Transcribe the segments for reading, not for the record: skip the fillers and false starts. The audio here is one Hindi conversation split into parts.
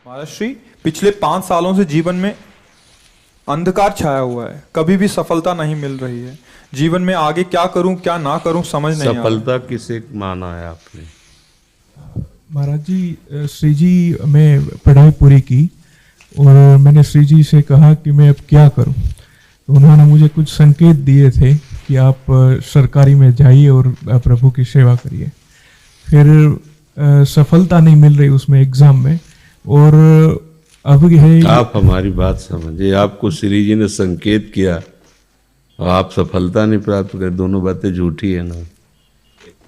महाराष्ट्री पिछले 5 सालों से जीवन में अंधकार छाया हुआ है। कभी भी सफलता नहीं मिल रही है। जीवन में आगे क्या करूं क्या ना करूं समझ नहीं आ रहा। सफलता किसे माना है आपने? महाराज जी, श्री जी मैं पढ़ाई पूरी की और मैंने श्री जी से कहा कि मैं अब क्या करूं। तो उन्होंने मुझे कुछ संकेत दिए थे कि आप सरकारी में जाइए और प्रभु की सेवा करिए। फिर सफलता नहीं मिल रही उसमें एग्ज़ाम में, और अब है आप हमारी बात समझिए। आपको श्री जी ने संकेत किया और आप सफलता नहीं प्राप्त कर, दोनों बातें झूठी है ना।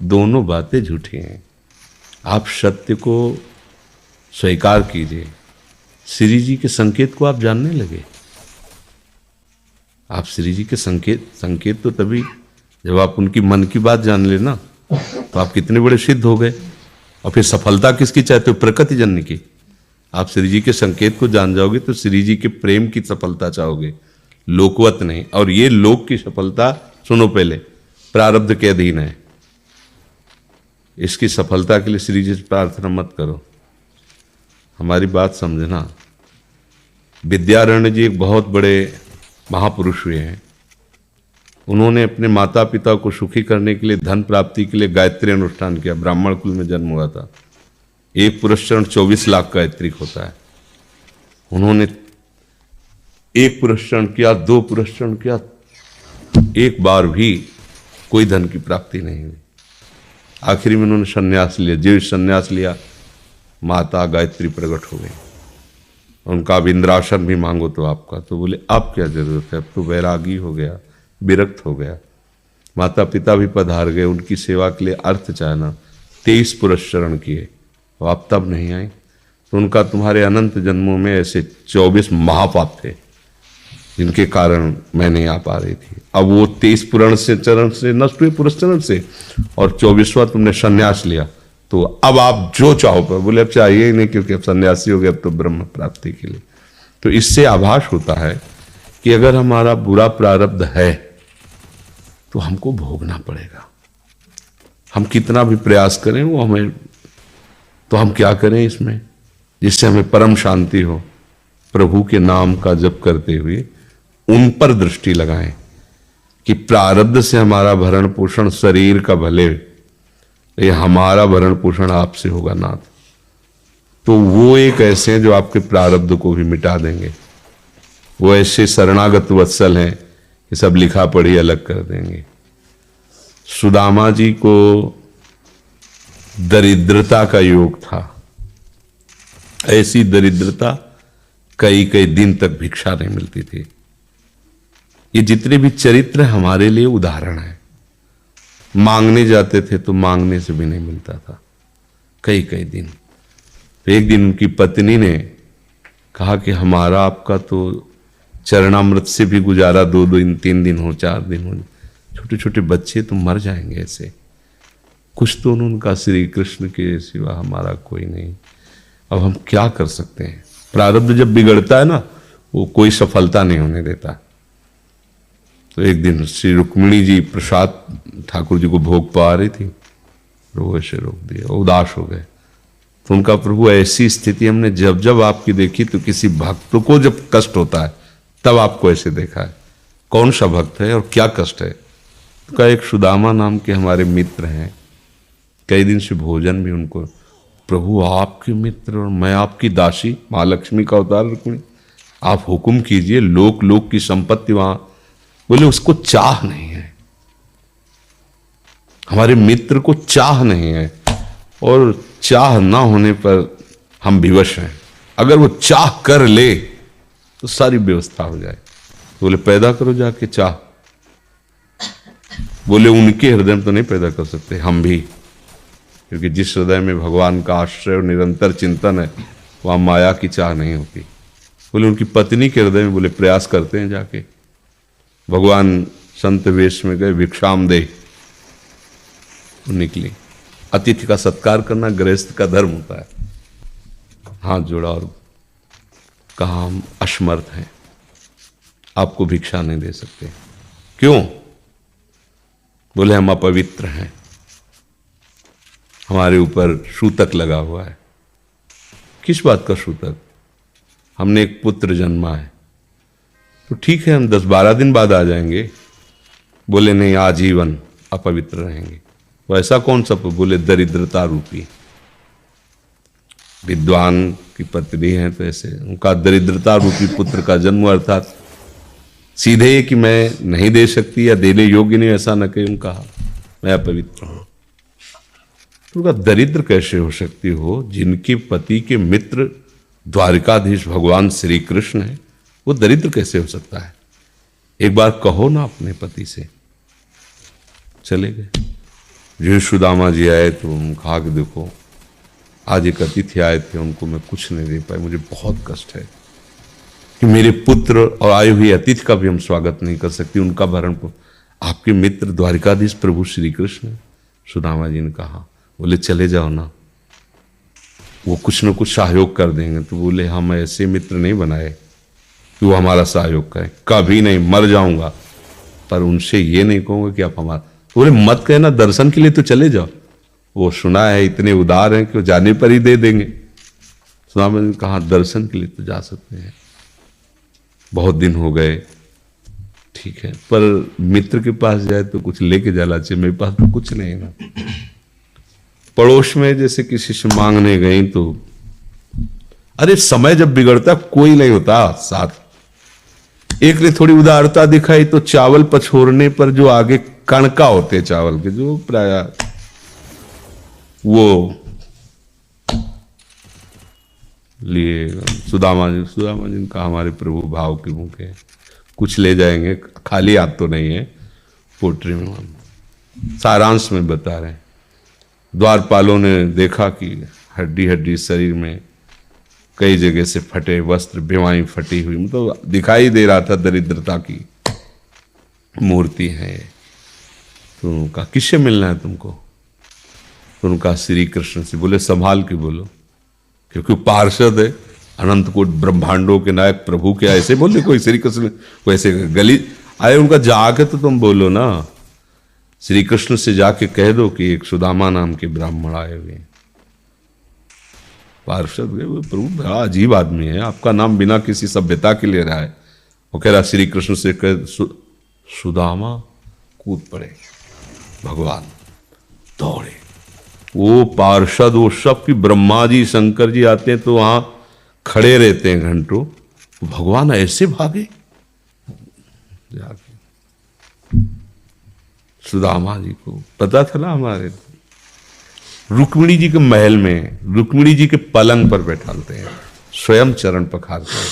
दोनों बातें झूठी हैं। आप सत्य को स्वीकार कीजिए। श्री जी के संकेत को आप जानने लगे। आप श्री जी के संकेत तो तभी जब आप उनकी मन की बात जान ले ना, तो आप कितने बड़े सिद्ध हो गए। और फिर सफलता किसकी चाहते हो? प्रकृति जन्य की। आप श्री जी के संकेत को जान जाओगे तो श्री जी के प्रेम की सफलता चाहोगे, लोकवत नहीं। और ये लोक की सफलता, सुनो पहले, प्रारब्ध के अधीन है। इसकी सफलता के लिए श्री जी से प्रार्थना मत करो। हमारी बात समझना। विद्यारण्य जी एक बहुत बड़े महापुरुष हुए हैं। उन्होंने अपने माता पिता को सुखी करने के लिए, धन प्राप्ति के लिए गायत्री अनुष्ठान किया। ब्राह्मण कुल में जन्म हुआ था। एक पुरस्चरण 24 लाख गायत्री होता है। उन्होंने एक पुरस्चरण किया, 2 पुरस्चरण किया, एक बार भी कोई धन की प्राप्ति नहीं हुई। आखिरी में उन्होंने संन्यास लिया। जीव संन्यास लिया, माता गायत्री प्रकट हो गई। उनका अब इंद्रासन भी मांगो तो आपका, तो बोले अब क्या जरूरत है, अब तो वैरागी हो गया, विरक्त हो गया। माता पिता भी पधार गए, उनकी सेवा के लिए अर्थ चाहना। 23 पुरस्चरण किए, और आप तब नहीं आए। तो उनका तुम्हारे अनंत जन्मों में ऐसे 24 महापाप थे जिनके कारण मैं नहीं आ पा रही थी। अब वो 23 पुराण से चरण से नष्ट हुए, पुरस्चरण से, और 24वां तुमने संन्यास लिया। तो अब आप जो चाहो पर, बोले अब चाहिए ही नहीं, क्योंकि अब सन्यासी हो गए, अब तो ब्रह्म प्राप्ति के लिए। तो इससे आभास होता है कि अगर हमारा बुरा प्रारब्ध है तो हमको भोगना पड़ेगा। हम कितना भी प्रयास करें वो हमें, तो हम क्या करें इसमें जिससे हमें परम शांति हो? प्रभु के नाम का जप करते हुए उन पर दृष्टि लगाएं कि प्रारब्ध से हमारा भरण पोषण शरीर का भले, ये हमारा भरण पोषण आपसे होगा नाथ। तो वो एक ऐसे हैं जो आपके प्रारब्ध को भी मिटा देंगे। वो ऐसे शरणागत वत्सल हैं कि सब लिखा पढ़ी अलग कर देंगे। सुदामा जी को दरिद्रता का योग था। ऐसी दरिद्रता, कई कई दिन तक भिक्षा नहीं मिलती थी। ये जितने भी चरित्र हमारे लिए उदाहरण है। मांगने जाते थे तो मांगने से भी नहीं मिलता था, कई कई दिन। तो एक दिन उनकी पत्नी ने कहा कि हमारा आपका तो चरणामृत से भी गुजारा 2 दिन 3 दिन हो, 4 दिन हो, छोटे छोटे बच्चे तो मर जाएंगे ऐसे। कुछ तो उनका श्री कृष्ण के सिवा हमारा कोई नहीं। अब हम क्या कर सकते हैं? प्रारब्ध जब बिगड़ता है ना, वो कोई सफलता नहीं होने देता। तो एक दिन श्री रुक्मिणी जी प्रसाद ठाकुर जी को भोग पा रही थी, प्रभु ऐसे रोक दिया, उदास हो गए। तो उनका, प्रभु ऐसी स्थिति हमने जब जब आपकी देखी, तो किसी भक्त को जब कष्ट होता है तब आपको ऐसे देखा है। कौन सा भक्त है और क्या कष्ट है? तो कहा एक सुदामा नाम के हमारे मित्र हैं, कई दिन से भोजन भी उनको। प्रभु आपके मित्र और मैं आपकी दासी, महालक्ष्मी का अवतार रुक्मिणी, आप हुक्म कीजिए, लोक लोक की संपत्ति वहां। बोले उसको चाह नहीं है, हमारे मित्र को चाह नहीं है, और चाह ना होने पर हम विवश हैं। अगर वो चाह कर ले तो सारी व्यवस्था हो जाए। तो बोले पैदा करो जाके चाह। बोले उनके हृदय में तो नहीं पैदा कर सकते, हम भी, क्योंकि जिस हृदय में भगवान का आश्रय और निरंतर चिंतन है, वहां माया की चाह नहीं होती। बोले उनकी पत्नी के हृदय में, बोले प्रयास करते हैं जाके। भगवान संत वेश में गए, भिक्षाम दे, निकली। अतिथि का सत्कार करना गृहस्थ का धर्म होता है। हाथ जोड़ा और कहा हम असमर्थ हैं, आपको भिक्षा नहीं दे सकते। क्यों? बोले हम अपवित्र हैं, हमारे ऊपर सूतक लगा हुआ है। किस बात का सूतक? हमने एक पुत्र जन्मा है तो ठीक है, हम 10-12 दिन बाद आ जाएंगे। बोले नहीं, आजीवन अपवित्र रहेंगे। तो ऐसा कौन सा? बोले दरिद्रता रूपी। विद्वान की पत्नी है तो ऐसे उनका दरिद्रता रूपी पुत्र का जन्म, अर्थात सीधे कि मैं नहीं दे सकती या देने योग्य नहीं, ऐसा न कहीं कहा, मैं अपवित्र हूं। तो उनका दरिद्र कैसे हो सकती हो? जिनके पति के मित्र द्वारिकाधीश भगवान श्री कृष्ण है, वो दरिद्र कैसे हो सकता है? एक बार कहो ना अपने पति से। चले गए। जो सुदामा जी आए तो उन्होंने कहा कि देखो, आज एक अतिथि आए थे, उनको मैं कुछ नहीं दे पाए, मुझे बहुत कष्ट है कि मेरे पुत्र और आए हुए अतिथि का भी हम स्वागत नहीं कर सकते, उनका भरण को आपके मित्र द्वारिकाधीश प्रभु श्री कृष्ण। सुदामा जी ने कहा, बोले चले जाओ ना, वो कुछ न कुछ सहयोग कर देंगे। तो बोले हम ऐसे मित्र नहीं बनाए कि वो हमारा सहयोग करें, कभी नहीं, मर जाऊंगा पर उनसे ये नहीं कहूंगा कि आप हमारा। बोले मत कहना, दर्शन के लिए तो चले जाओ, वो सुना है इतने उदार हैं कि वो जाने पर ही दे देंगे। सुदामा जी ने कहा दर्शन के लिए तो जा सकते हैं, बहुत दिन हो गए, ठीक है, पर मित्र के पास जाए तो कुछ लेके जाना चाहिए, मेरे पास तो कुछ नहीं ना। पड़ोस में जैसे किसी से मांगने गई तो, अरे समय जब बिगड़ता कोई नहीं होता साथ। एक ने थोड़ी उदारता दिखाई तो चावल पछोरने पर जो आगे कणका होते चावल के, जो प्राय वो लिए सुदामा जी ने कहा हमारे प्रभु भाव के भूखे हैं, कुछ ले जाएंगे, खाली हाथ तो नहीं है। पोट्री में सारांश में बता रहे हैं, द्वारपालों ने देखा कि हड्डी हड्डी शरीर में कई जगह से फटे वस्त्र, बेवाई फटी हुई, मतलब दिखाई दे रहा था दरिद्रता की मूर्ति है। तो उनका किससे मिलना है तुमको? तो उनका श्री कृष्ण से। बोले संभाल के बोलो, क्योंकि पार्षद है, अनंत कोट ब्रह्मांडों के नायक प्रभु के ऐसे बोले कोई श्री कृष्ण को ऐसे गली आए, उनका जाके तो तुम बोलो ना, श्री कृष्ण से जाके कह दो कि एक सुदामा नाम के ब्राह्मण आए हुए हैं। पार्षद गए, प्रभु बड़ा अजीब आदमी है, आपका नाम बिना किसी सभ्यता के ले रहा है। वो कह रहा श्री कृष्ण से कह, सुदामा कूद पड़े, भगवान दौड़े। वो पार्षद, वो सब की ब्रह्मा जी शंकर जी आते हैं तो वहां खड़े रहते हैं घंटों, भगवान ऐसे भागे जाके। सुदामा जी को पता था ना, हमारे रुक्मिणी जी के महल में रुक्मिणी जी के पलंग पर बैठाते हैं, स्वयं चरण पखारते हैं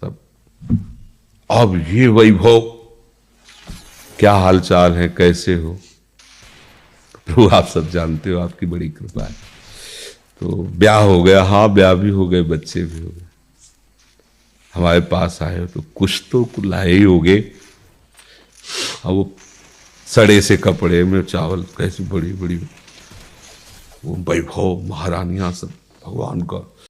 सब। अब ये वैभव, क्या हालचाल है, कैसे हो प्रभु? आप सब जानते हो, आपकी बड़ी कृपा है। तो ब्याह हो गया, हाँ ब्याह भी हो गए, बच्चे भी हो गए। हमारे पास आए हो तो कुछ तो लाए ही होगे। अब वो सड़े से कपड़े में चावल, कैसी बड़ी बड़ी वो वैभव, महारानियां सब, भगवान का